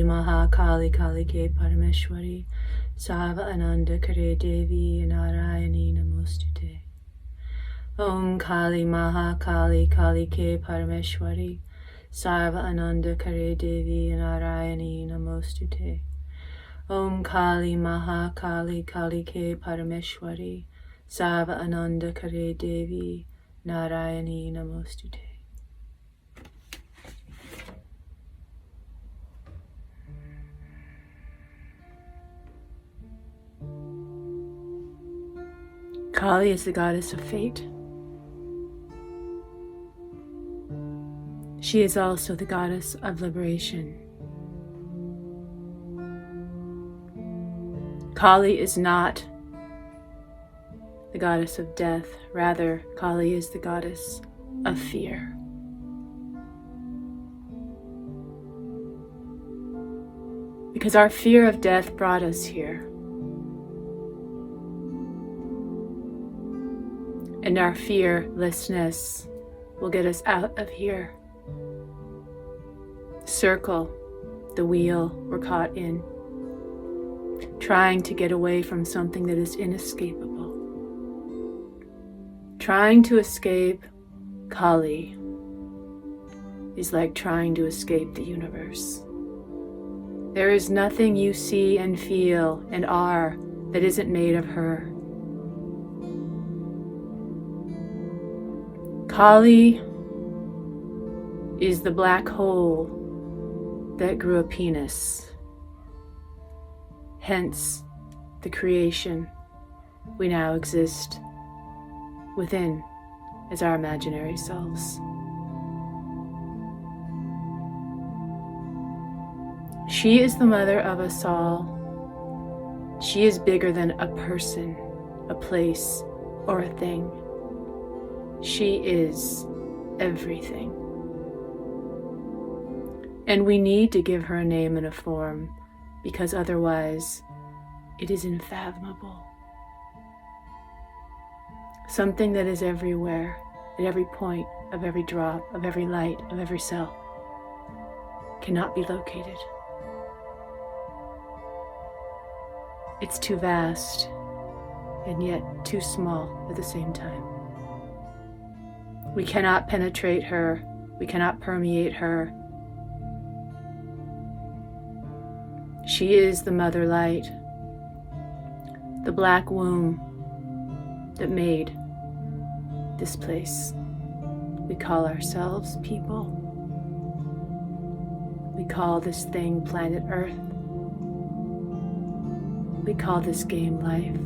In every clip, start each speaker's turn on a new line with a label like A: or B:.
A: Kali Maha Kali Kali Ke Parameshwari Sarva Ananda Kare Devi Narayani Namostute. Om Kali Maha Kali Kali Ke Parameshwari Sarva Ananda Kare Devi Narayani Namostute. Om Kali Maha Kali Kali Ke Parameshwari Sarva Ananda Kare Devi Narayani Namostute. Kali is the goddess of fate. She is also the goddess of liberation. Kali is not the goddess of death. Rather, Kali is the goddess of fear. Because our fear of death brought us here. And our fearlessness will get us out of here. Circle, the wheel we're caught in, trying to get away from something that is inescapable. Trying to escape Kali is like trying to escape the universe. There is nothing you see and feel and are that isn't made of her. Kali is the black hole that grew a penis. Hence, the creation we now exist within as our imaginary selves. She is the mother of us all. She is bigger than a person, a place, or a thing. She is everything. And we need to give her a name and a form, because otherwise it is unfathomable. Something that is everywhere, at every point of every drop, of every light, of every cell, cannot be located. It's too vast, and yet too small at the same time. We cannot penetrate her. We cannot permeate her. She is the mother light, the black womb that made this place. We call ourselves people. We call this thing planet Earth. We call this game life.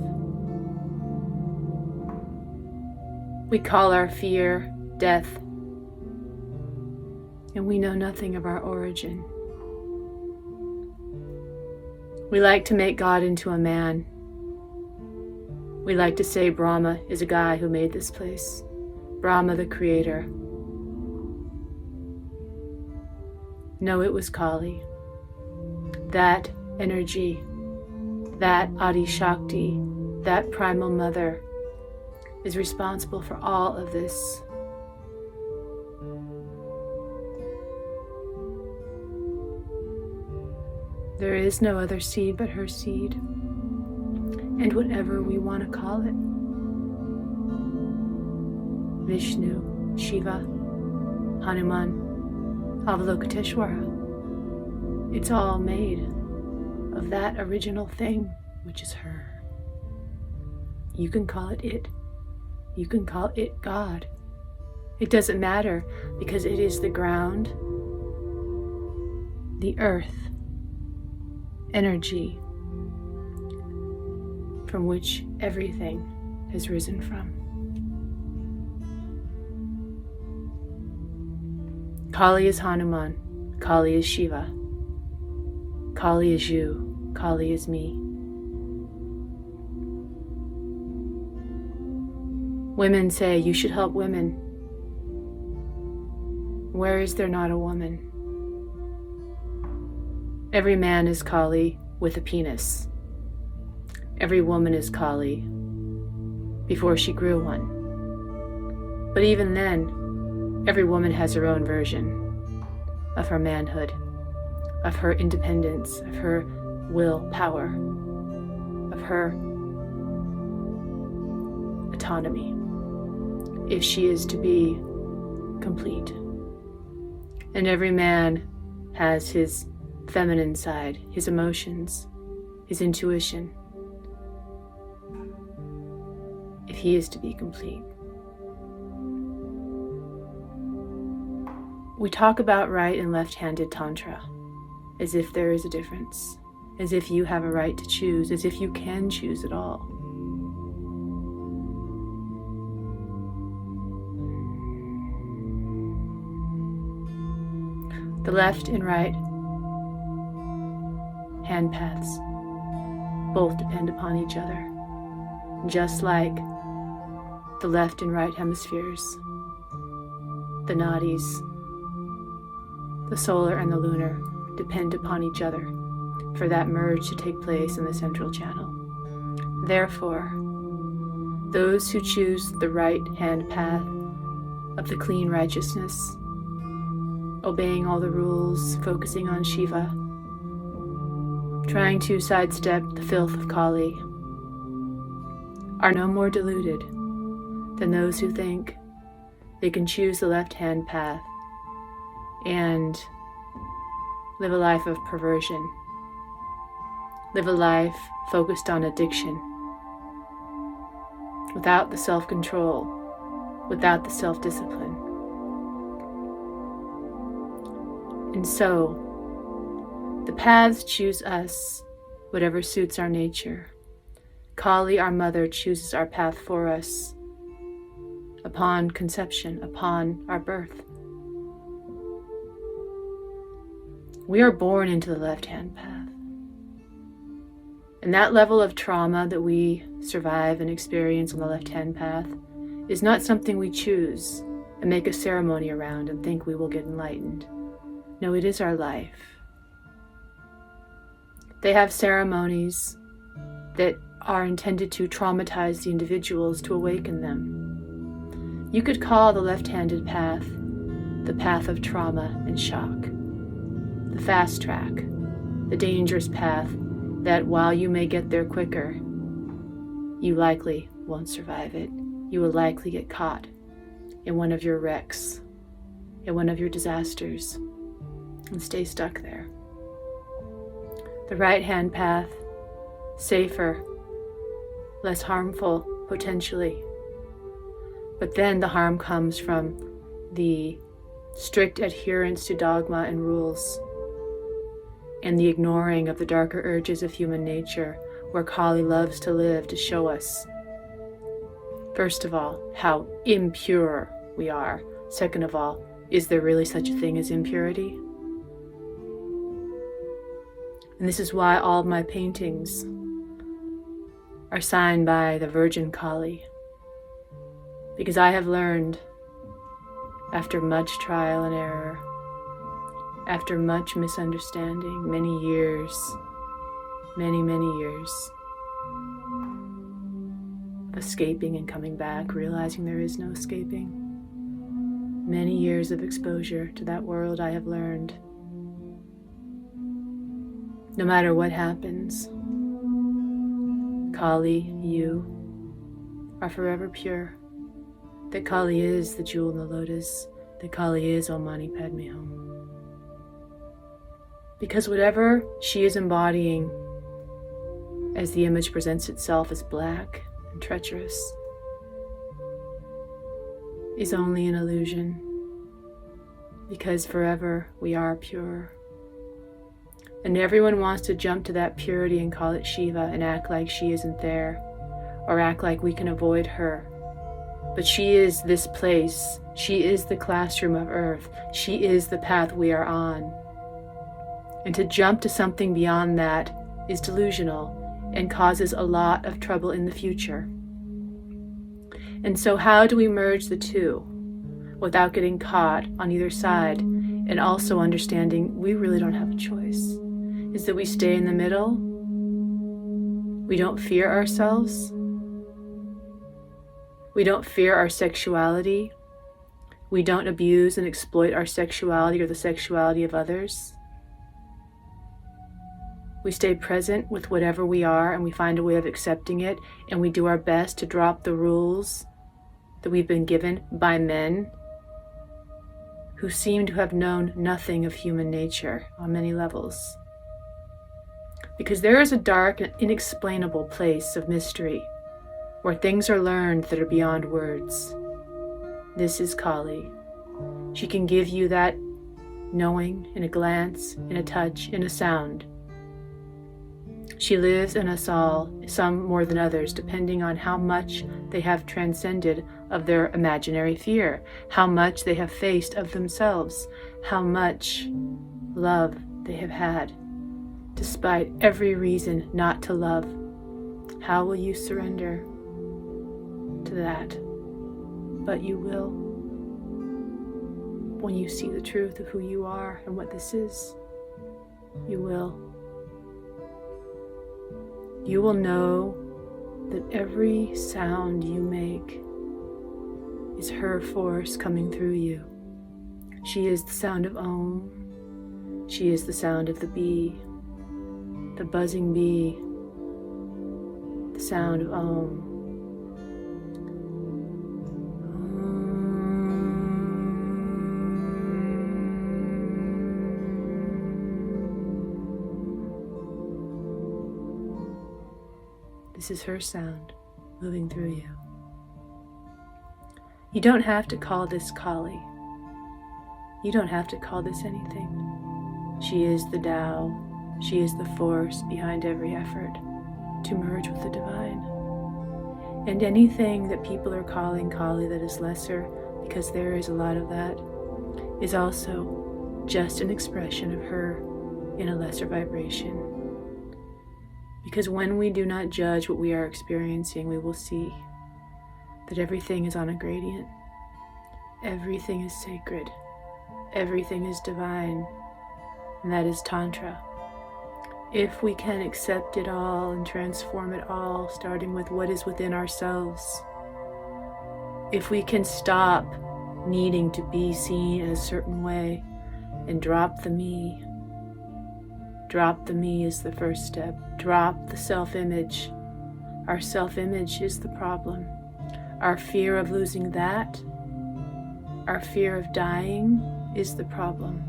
A: We call our fear death, and we know nothing of our origin. We like to make God into a man. We like to say Brahma is a guy who made this place. Brahma the creator. No, it was Kali. That energy, that Adi Shakti, that primal mother is responsible for all of this. There is no other seed but her seed, and whatever we want to call it. Vishnu, Shiva, Hanuman, Avalokiteshvara. It's all made of that original thing, which is her. You can call it it. You can call it God. It doesn't matter, because it is the ground, the earth, energy from which everything has risen from. Kali is Hanuman. Kali is Shiva. Kali is you. Kali is me. Women say you should help women. Where is there not a woman? Every man is Kali with a penis. Every woman is Kali before she grew one. But even then, every woman has her own version of her manhood, of her independence, of her willpower, of her autonomy, if she is to be complete. And every man has his feminine side, his emotions, his intuition, if he is to be complete. We talk about right and left-handed Tantra as if there is a difference, as if you have a right to choose, as if you can choose at all. The left and right hand paths both depend upon each other, just like the left and right hemispheres, the nadis, the solar and the lunar depend upon each other for that merge to take place in the central channel. Therefore, those who choose the right hand path of the clean righteousness, obeying all the rules, focusing on Shiva, trying to sidestep the filth of Kali, are no more deluded than those who think they can choose the left-hand path and live a life of perversion, live a life focused on addiction, without the self-control, without the self-discipline. And so, the paths choose us, whatever suits our nature. Kali, our mother, chooses our path for us upon conception, upon our birth. We are born into the left-hand path. And that level of trauma that we survive and experience on the left-hand path is not something we choose and make a ceremony around and think we will get enlightened. No, it is our life. They have ceremonies that are intended to traumatize the individuals to awaken them. You could call the left-handed path the path of trauma and shock, the fast track, the dangerous path that while you may get there quicker, you likely won't survive it. You will likely get caught in one of your wrecks, in one of your disasters, and stay stuck there. The right-hand path, safer, less harmful potentially. But then the harm comes from the strict adherence to dogma and rules, and the ignoring of the darker urges of human nature, where Kali loves to live to show us, first of all, how impure we are. Second of all, is there really such a thing as impurity? And this is why all of my paintings are signed by the Virgin Kali, because I have learned, after much trial and error, after much misunderstanding, many years, many years of escaping and coming back, realizing there is no escaping, many years of exposure to that world, I have learned, no matter what happens, Kali, you are forever pure. That Kali is the jewel in the lotus. That Kali is Om Mani Padme Hum. Because whatever she is embodying as the image presents itself as black and treacherous is only an illusion. Because forever we are pure. And everyone wants to jump to that purity and call it Shiva and act like she isn't there, or act like we can avoid her. But she is this place. She is the classroom of earth. She is the path we are on. And to jump to something beyond that is delusional and causes a lot of trouble in the future. And so how do we merge the two without getting caught on either side, and also understanding we really don't have a choice? Is that we stay in the middle. We don't fear ourselves. We don't fear our sexuality. We don't abuse and exploit our sexuality or the sexuality of others. We stay present with whatever we are, and we find a way of accepting it, and we do our best to drop the rules that we've been given by men who seem to have known nothing of human nature on many levels. Because there is a dark and inexplainable place of mystery where things are learned that are beyond words. This is Kali. She can give you that knowing in a glance, in a touch, in a sound. She lives in us all, some more than others, depending on how much they have transcended of their imaginary fear, how much they have faced of themselves, how much love they have had, despite every reason not to love. How will you surrender to that? But you will, when you see the truth of who you are and what this is. You will. You will know that every sound you make is her force coming through you. She is the sound of Om. She is the sound of the bee, the buzzing bee, the sound of Om. This is her sound moving through you. You don't have to call this Kali. You don't have to call this anything. She is the Tao. She is the force behind every effort to merge with the divine. And anything that people are calling Kali that is lesser, because there is a lot of that, is also just an expression of her in a lesser vibration. Because when we do not judge what we are experiencing, we will see that everything is on a gradient. Everything is sacred. Everything is divine. And that is Tantra. If we can accept it all and transform it all, starting with what is within ourselves, if we can stop needing to be seen in a certain way and drop the me. Drop the me is the first step. Drop the self-image. Our self-image is the problem. Our fear of losing that, our fear of dying is the problem.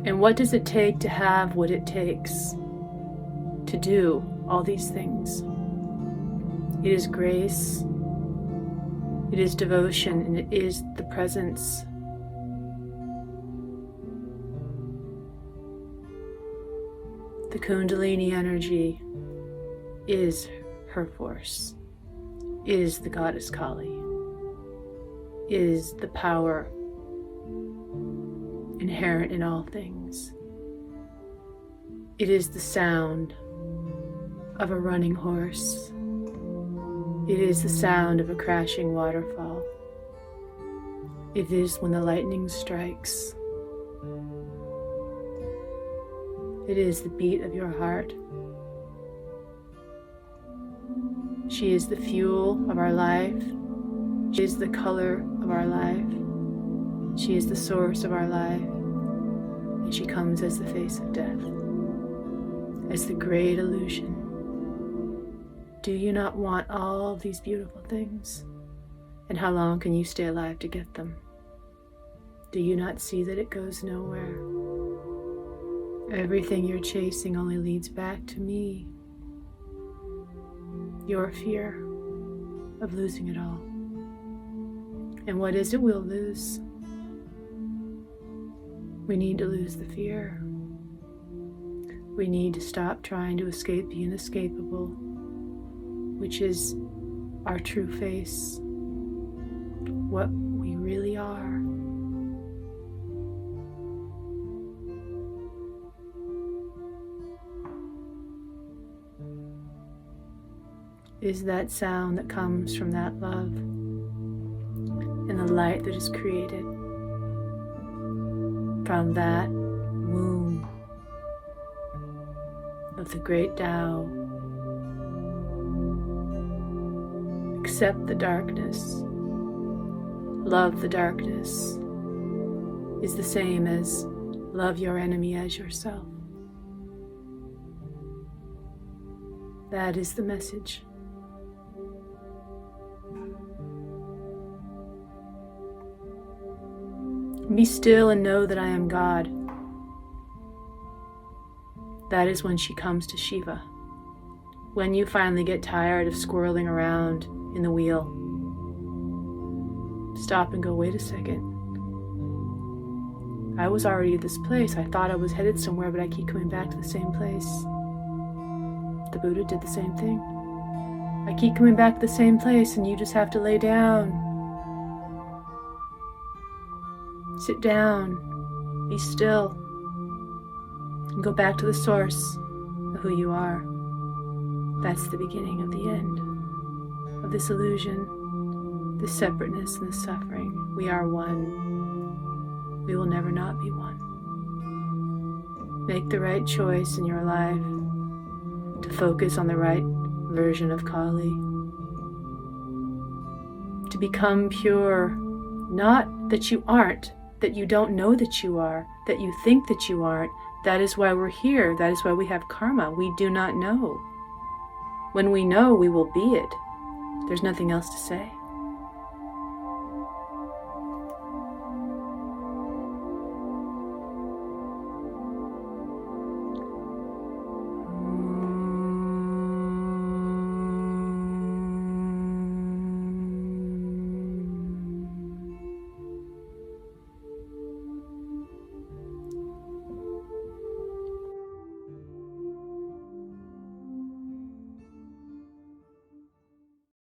A: And what does it take to have what it takes to do all these things? It is grace, it is devotion, and it is the presence. The Kundalini energy is her force, is the goddess Kali, is the power inherent in all things. It is the sound of a running horse. It is the sound of a crashing waterfall. It is when the lightning strikes. It is the beat of your heart. She is the fuel of our life. She is the color of our life. She is the source of our life. And she comes as the face of death, as the great illusion. Do you not want all of these beautiful things? And how long can you stay alive to get them? Do you not see that it goes nowhere? Everything you're chasing only leads back to me. Your fear of losing it all. And what is it we'll lose? We need to lose the fear. We need to stop trying to escape the inescapable, which is our true face, what we really are. Is that sound that comes from that love and the light that is created from that womb of the great Tao. Accept the darkness. Love the darkness is the same as love your enemy as yourself. That is the message. Be still and know that I am God. That is when she comes to Shiva. When you finally get tired of squirreling around in the wheel, stop and go, wait a second. I was already at this place. I thought I was headed somewhere, but I keep coming back to the same place. The Buddha did the same thing. I keep coming back to the same place, and you just have to lay down. Sit down. Be still. And go back to the source of who you are. That's the beginning of the end of this illusion, this separateness and this suffering. We are one. We will never not be one. Make the right choice in your life to focus on the right version of Kali. To become pure, not that you aren't, that you don't know that you are, that you think that you aren't. That is why we're here. That is why we have karma. We do not know. When we know, we will be it. There's nothing else to say.